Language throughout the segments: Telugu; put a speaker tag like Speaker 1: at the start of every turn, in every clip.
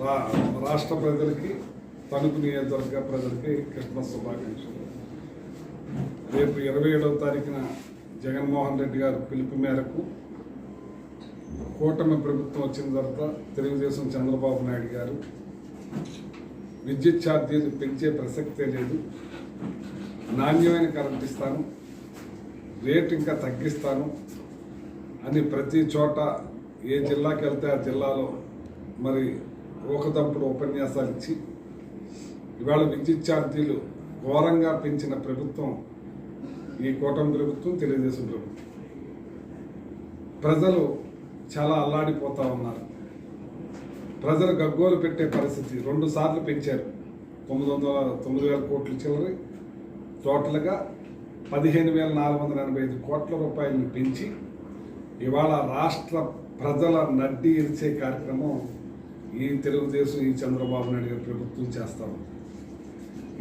Speaker 1: రాష్ట్ర ప్రజలకి, తణుకు నియోజకవర్గ ప్రజలకి క్రిస్మస్ శుభాకాంక్షలు. రేపు 27వ తారీఖున జగన్మోహన్ రెడ్డి గారు పిలుపు మేరకు కూటమి ప్రభుత్వం వచ్చిన తర్వాత తెలుగుదేశం చంద్రబాబు నాయుడు గారు విద్యుత్ ఛార్జీలు పెంచే ప్రసక్తే లేదు, నాణ్యమైన కరెంట్ ఇస్తాను, రేటు ఇంకా తగ్గిస్తాను అని ప్రతి చోట ఏ జిల్లాకి వెళ్తే ఆ జిల్లాలో మరి ఊకదంపుడు ఉపన్యాసాలు ఇచ్చి ఇవాళ విద్యుత్ ఛార్జీలు ఘోరంగా పెంచిన ప్రభుత్వం ఈ కూటమి ప్రభుత్వం, తెలుగుదేశం ప్రభుత్వం. ప్రజలు చాలా అల్లాడిపోతూ ఉన్నారు. ప్రజలు గగ్గోలు పెట్టే పరిస్థితి. 2 సార్లు పెంచారు. 9,000 కోట్లు చిల్లరి, టోటల్గా 15,485 కోట్ల రూపాయలను పెంచి ఇవాళ రాష్ట్ర ప్రజల నడ్డి ఇరిచే కార్యక్రమం ఈ తెలుగుదేశం, ఈ చంద్రబాబు నాయుడు గారి ప్రభుత్వం చేస్తా ఉంది.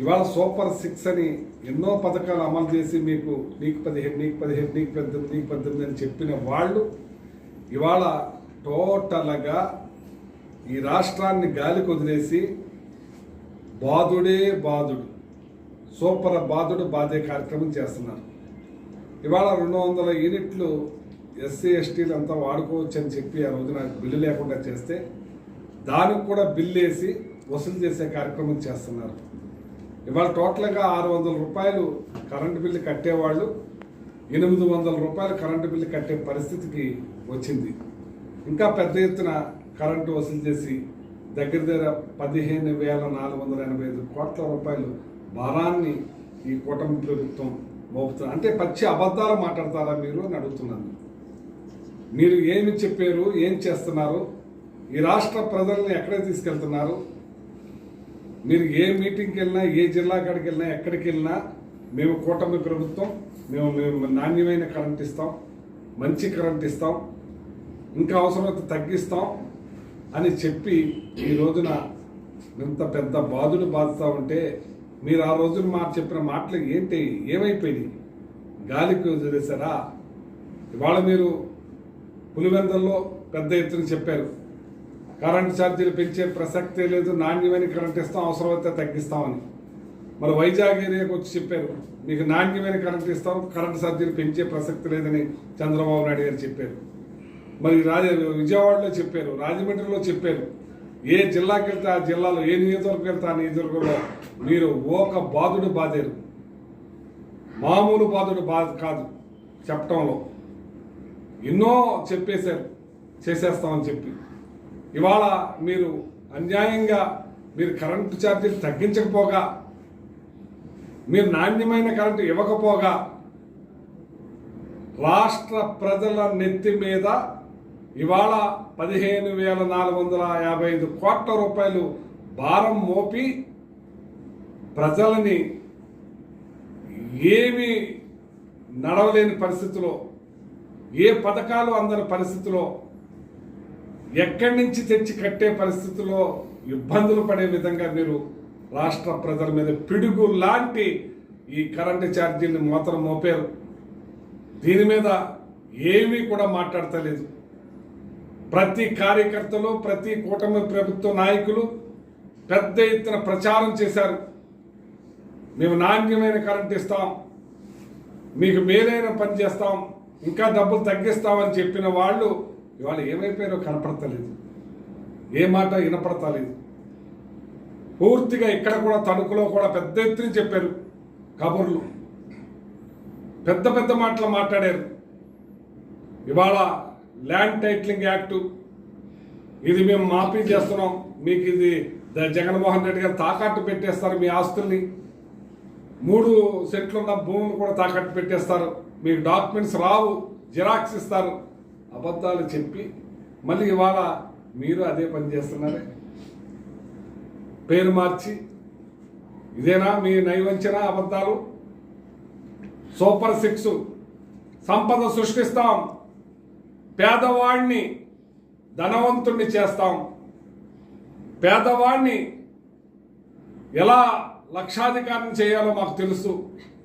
Speaker 1: ఇవాళ సూపర్ 6 అని ఎన్నో పథకాలు అమలు చేసి నీకు 15, నీకు 18 అని చెప్పిన వాళ్ళు ఇవాళ టోటల్గా ఈ రాష్ట్రాన్ని గాలికి వదిలేసి బాధుడే బాధుడు, సూపర్ బాధుడు బాధే కార్యక్రమం చేస్తున్నారు. ఇవాళ 200 యూనిట్లు ఎస్సీ ఎస్టీలు అంతా వాడుకోవచ్చు అని చెప్పి ఆ రోజున బిల్లు లేకుండా చేస్తే దానికి కూడా బిల్లు వేసి వసూలు చేసే కార్యక్రమం చేస్తున్నారు. ఇవాళ టోటల్గా 600 రూపాయలు కరెంటు బిల్లు కట్టేవాళ్ళు 800 రూపాయలు కరెంటు బిల్లు కట్టే పరిస్థితికి వచ్చింది. ఇంకా పెద్ద ఎత్తున కరెంటు వసూలు చేసి దగ్గర 15,485 కోట్ల రూపాయలు భారాన్ని ఈ కూటమి ప్రభుత్వం మోపుతున్నారు. అంటే పచ్చి అబద్ధాలు మాట్లాడతారా మీరు అని అడుగుతున్నాను. మీరు ఏమి చెప్పారు, ఏం చేస్తున్నారు, ఈ రాష్ట్ర ప్రజల్ని ఎక్కడ తీసుకెళ్తున్నారు? మీరు ఏ మీటింగ్కి వెళ్ళినా, ఏ జిల్లా కాడికి వెళ్ళినా, ఎక్కడికి వెళ్ళినా మేము కూటమి ప్రభుత్వం, మేము నాణ్యమైన కరెంట్ ఇస్తాం, మంచి కరెంట్ ఇస్తాం, ఇంకా అవసరమైతే తగ్గిస్తాం అని చెప్పి ఈ రోజున ఇంత పెద్ద బాధుడు బాధుతూ ఉంటే మీరు ఆ రోజున చెప్పిన మాటలు ఏంటి, ఏమైపోయింది? గాలికి వదిలేశారా? ఇవాళ మీరు పులివెందుల్లో పెద్ద ఎత్తున చెప్పారు కరెంటు ఛార్జీలు పెంచే ప్రసక్తే లేదు, నాణ్యమైన కరెంట్ ఇస్తాం, అవసరమైతే తగ్గిస్తామని. మరి వైజాగ్ ఏరియాకి వచ్చి చెప్పారు మీకు నాణ్యమైన కరెంట్ ఇస్తాం, కరెంటు ఛార్జీలు పెంచే ప్రసక్తి లేదని చంద్రబాబు నాయుడు గారు చెప్పారు. మరి విజయవాడలో చెప్పారు, రాజమండ్రిలో చెప్పారు. ఏ జిల్లాకి వెళ్తే ఆ జిల్లాలో, ఏ నియోజకవర్గం వెళ్తే ఆ నియోజకవర్గంలో మీరు ఒక బాధుడు బాధారు. మామూలు బాధుడు బాధ కాదు చెప్పటంలో. ఎన్నో చెప్పేశారు చేసేస్తామని చెప్పి. ఇవాళ మీరు అన్యాయంగా మీరు కరెంటు ఛార్జీలు తగ్గించకపోగా, మీరు నాణ్యమైన కరెంటు ఇవ్వకపోగా రాష్ట్ర ప్రజల నెత్తి మీద ఇవాళ 15,485 కోట్ల రూపాయలు భారం మోపి ప్రజలని ఏమి నడవలేని పరిస్థితిలో, ఏ పథకాలు అందని పరిస్థితిలో, ఎక్కడి నుంచి తెచ్చి కట్టే పరిస్థితిలో ఇబ్బందులు పడే విధంగా మీరు రాష్ట్ర ప్రజల మీద పిడుగు లాంటి ఈ కరెంటు ఛార్జీలను మోతలు మోపారు. దీని మీద ఏమీ కూడా మాట్లాడతలేదు. ప్రతి కార్యకర్తలు, ప్రతి కూటమి ప్రభుత్వ నాయకులు పెద్ద ఎత్తున ప్రచారం చేశారు. మేము నాణ్యమైన కరెంట్ ఇస్తాం, మీకు మేలైన పని చేస్తాం, ఇంకా డబ్బులు తగ్గిస్తామని చెప్పిన వాళ్ళు ఇవాళ ఏమైపోయారో కనపడతలేదు, ఏ మాట వినపడతలేదు. పూర్తిగా ఇక్కడ కూడా తణుకులో కూడా పెద్ద ఎత్తున చెప్పారు కబుర్లు, పెద్ద పెద్ద మాటలు మాట్లాడారు. ఇవాళ ల్యాండ్ టైటిలింగ్ యాక్టు ఇది మేము మాఫీ చేస్తున్నాం, మీకు ఇది జగన్మోహన్ రెడ్డి గారు తాకట్టు పెట్టేస్తారు, మీ ఆస్తుల్ని 3 సెంట్లు ఉన్న భూములు కూడా తాకట్టు పెట్టేస్తారు, మీకు డాక్యుమెంట్స్ రావు, జిరాక్స్ ఇస్తారు. అబద్ధాలు చెప్పి మళ్ళీ ఇవాళ మీరు అదే పని చేస్తున్నారే. పేరు మార్చి ఇదేనా మీ నైవంచన అబద్ధాలు? సూపర్ 6 సంపద సృష్టిస్తాం, పేదవాడిని ధనవంతుణ్ణి చేస్తాం, పేదవాడిని ఎలా లక్షాధికారం చేయాలో మాకు తెలుసు,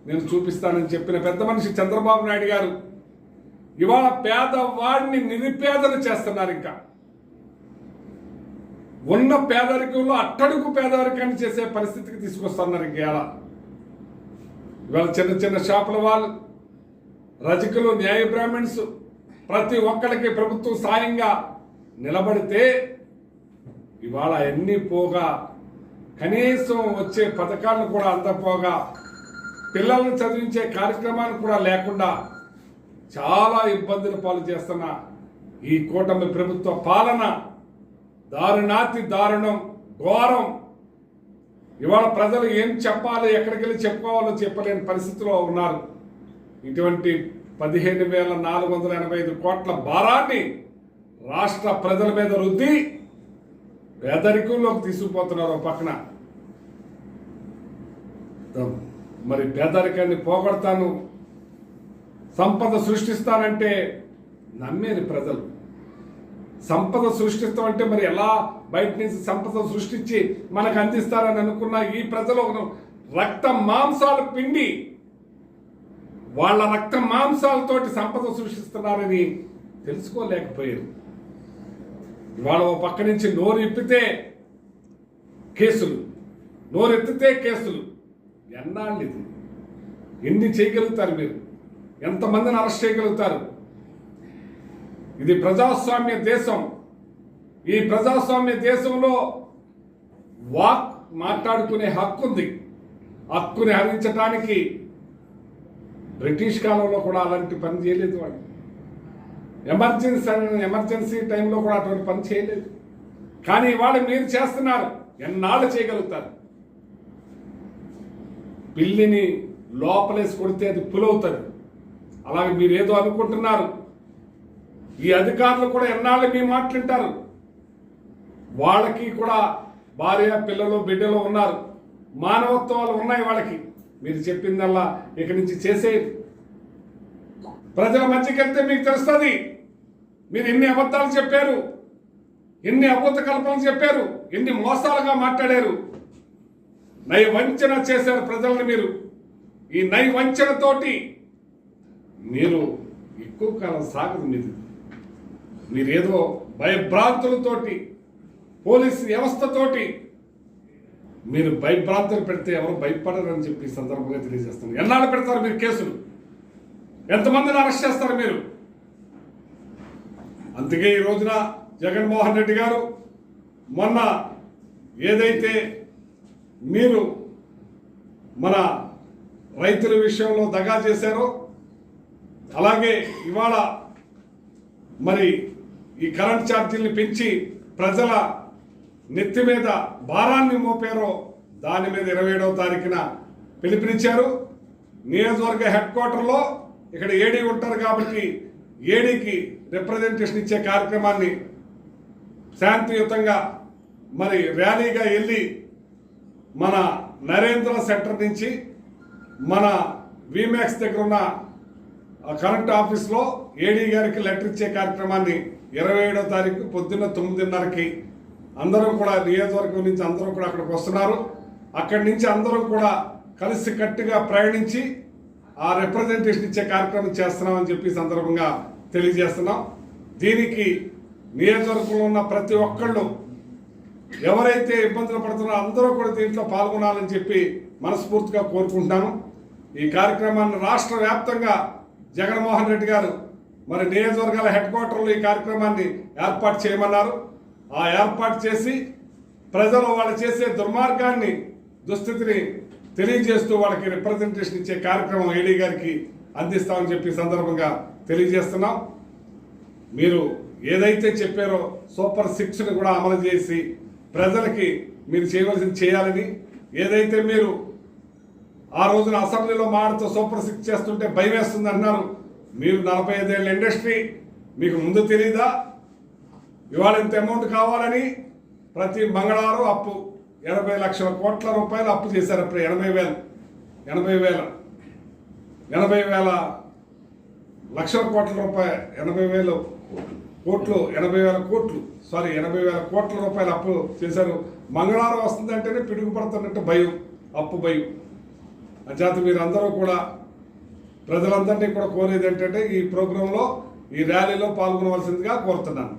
Speaker 1: నేను చూపిస్తానని చెప్పిన పెద్ద మనిషి చంద్రబాబు నాయుడు గారు ఇవాళ పేదవాడిని నిరుపేదలు చేస్తున్నారు. ఇంకా ఉన్న పేదరికంలో అట్టడుగు పేదరికాన్ని చేసే పరిస్థితికి తీసుకొస్తున్నారు. ఇవాళ చిన్న చిన్న షాపుల వాళ్ళు, రజకులు, న్యాయ బ్రాహ్మణ్స్ ప్రతి ఒక్కరికి ప్రభుత్వం సాయంగా నిలబడితే ఇవాళ అన్నీ పోగా కనీసం వచ్చే పథకాలను కూడా అందపోగా పిల్లలను చదివించే కార్యక్రమాలు కూడా లేకుండా చాలా ఇబ్బందులు పాలు చేస్తున్న ఈ కూటమి ప్రభుత్వ పాలన దారుణాతి దారుణం, ఘోరం. ఇవాళ ప్రజలు ఏం చెప్పాలి, ఎక్కడికి వెళ్ళి చెప్పుకోవాలో చెప్పలేని పరిస్థితిలో ఉన్నారు. ఇటువంటి 15,485 కోట్ల భారాన్ని రాష్ట్ర ప్రజల మీద రుద్ది పేదరికంలోకి తీసుకుపోతున్నారు. పక్కన మరి పేదరికాన్ని పోగొడతాను, సంపద సృష్టిస్తానంటే నమ్మేది ప్రజలు. సంపద సృష్టిస్తామంటే మరి ఎలా బయట నుంచి సంపద సృష్టించి మనకు అందిస్తారని అనుకున్న ఈ ప్రజలు రక్త మాంసాలు పిండి వాళ్ళ రక్త మాంసాలతోటి సంపద సృష్టిస్తున్నారని తెలుసుకోలేకపోయారు. ఇవాళ ఓ పక్క నుంచి నోరు ఇప్పితే కేసులు, నోరెత్తితే కేసులు. ఎన్నాళ్ళు ఇది? ఎన్ని చేయగలుగుతారు మీరు? ఎంతమందిని అరెస్ట్ చేయగలుగుతారు? ఇది ప్రజాస్వామ్య దేశం. ఈ ప్రజాస్వామ్య దేశంలో వాక్ మాట్లాడుకునే హక్కు ఉంది. హక్కుని హరించడానికి బ్రిటిష్ కాలంలో కూడా అలాంటి పని చేయలేదు వాళ్ళు. ఎమర్జెన్సీ టైంలో కూడా అటువంటి పని చేయలేదు. కానీ ఇవాళ మీరు చేస్తున్నారు. ఎన్నాళ్ళు చేయగలుగుతారు? పిల్లిని లోపలేసి కొడితే అది పులవుతుంది. అలాగే మీరు ఏదో అనుకుంటున్నారు. ఈ అధికారులు కూడా ఎన్నాళ్ళు మీ మాట్లాంటారు? వాళ్ళకి కూడా భార్య, పిల్లలు, బిడ్డలు ఉన్నారు. మానవత్వాలు ఉన్నాయి వాళ్ళకి. మీరు చెప్పిందల్లా ఇక్కడి నుంచి చేసేది. ప్రజల మధ్యకి వెళ్తే మీకు తెలుస్తుంది. మీరు ఎన్ని అబద్ధాలు చెప్పారు, ఎన్ని అబద్ధ కల్పనలు చెప్పారు, ఎన్ని మోసాలుగా మాట్లాడారు. నయవంచన చేశారు ప్రజల్ని మీరు. ఈ నయవంచనతోటి మీరు ఎక్కువ కాలం సాగదు. మీరేదో భయభ్రాంతులతోటి, పోలీసు వ్యవస్థతోటి మీరు భయభ్రాంతులు పెడితే ఎవరు భయపడరని చెప్పి సందర్భంగా తెలియజేస్తున్నారు. ఎన్నాళ్ళు పెడతారు మీరు కేసులు? ఎంతమందిని అరెస్ట్ చేస్తారు మీరు? అందుకే ఈ రోజున జగన్మోహన్ రెడ్డి గారు మొన్న ఏదైతే మీరు మన రైతుల విషయంలో దగా చేశారో, అలాగే ఇవాళ మరి ఈ కరెంట్ ఛార్జీల్ని పెంచి ప్రజల నెత్తి మీద భారాన్ని మోపారో దాని మీద 27వ తారీఖున పిలుపునిచ్చారు. నియోజకవర్గ హెడ్ క్వార్టర్లో ఇక్కడ ఏడీ ఉంటారు కాబట్టి ఏడీకి రిప్రజెంటేషన్ ఇచ్చే కార్యక్రమాన్ని శాంతియుతంగా మరి ర్యాలీగా వెళ్ళి మన నరేంద్ర సెంటర్ నుంచి మన విమాక్స్ దగ్గర ఉన్న కరెంట్ ఆఫీస్లో ఏడీ గారికి లెటర్ ఇచ్చే కార్యక్రమాన్ని 27వ తారీఖు పొద్దున్న 9:30కి అందరం కూడా నియోజకవర్గం నుంచి అందరం కూడా అక్కడికి వస్తున్నారు. అక్కడి నుంచి అందరం కూడా కలిసి కట్టుగా ప్రయాణించి ఆ రిప్రజెంటేషన్ ఇచ్చే కార్యక్రమం చేస్తున్నామని చెప్పి సందర్భంగా తెలియజేస్తున్నాం. దీనికి నియోజకవర్గంలో ఉన్న ప్రతి ఒక్కళ్ళు ఎవరైతే ఇబ్బందులు పడుతున్నారో అందరూ కూడా దీంట్లో పాల్గొనాలని చెప్పి మనస్ఫూర్తిగా కోరుకుంటున్నాను. ఈ కార్యక్రమాన్ని రాష్ట్ర వ్యాప్తంగా జగన్మోహన్ రెడ్డి గారు మరి నియోజకవర్గాల హెడ్ క్వార్టర్లో ఈ కార్యక్రమాన్ని ఏర్పాటు చేయమన్నారు. ఆ ఏర్పాటు చేసి ప్రజలు వాళ్ళు చేసే దుర్మార్గాన్ని, దుస్థితిని తెలియజేస్తూ వాళ్ళకి రిప్రజెంటేషన్ ఇచ్చే కార్యక్రమం ఏడీ గారికి అందిస్తామని చెప్పి సందర్భంగా తెలియజేస్తున్నాం. మీరు ఏదైతే చెప్పారో సూపర్ 6ని కూడా అమలు చేసి ప్రజలకి మీరు చేయవలసింది చేయాలని, ఏదైతే మీరు ఆ రోజున అసెంబ్లీలో మాడుతూ సూపర్ 6 చేస్తుంటే భయం వేస్తుంది అన్నారు. మీరు 45 ఏళ్ళ ఇండస్ట్రీ, మీకు ముందు తెలీదా ఇవాళ ఇంత అమౌంట్ కావాలని? ప్రతి మంగళవారం అప్పు 80 లక్షల కోట్ల రూపాయలు అప్పు చేశారు. అప్పుడు 80 వేల లక్షల కోట్ల రూపాయలు, 80 వేల కోట్ల రూపాయలు అప్పు చేశారు. మంగళవారం వస్తుందంటేనే పిడుగుపడుతున్నట్టు భయం, అప్పు భయం. అంచేత మీరు అందరూ కూడా ప్రజలందరినీ కూడా కోరేది ఏంటంటే ఈ ప్రోగ్రాంలో, ఈ ర్యాలీలో పాల్గొనవలసిందిగా కోరుతున్నాను.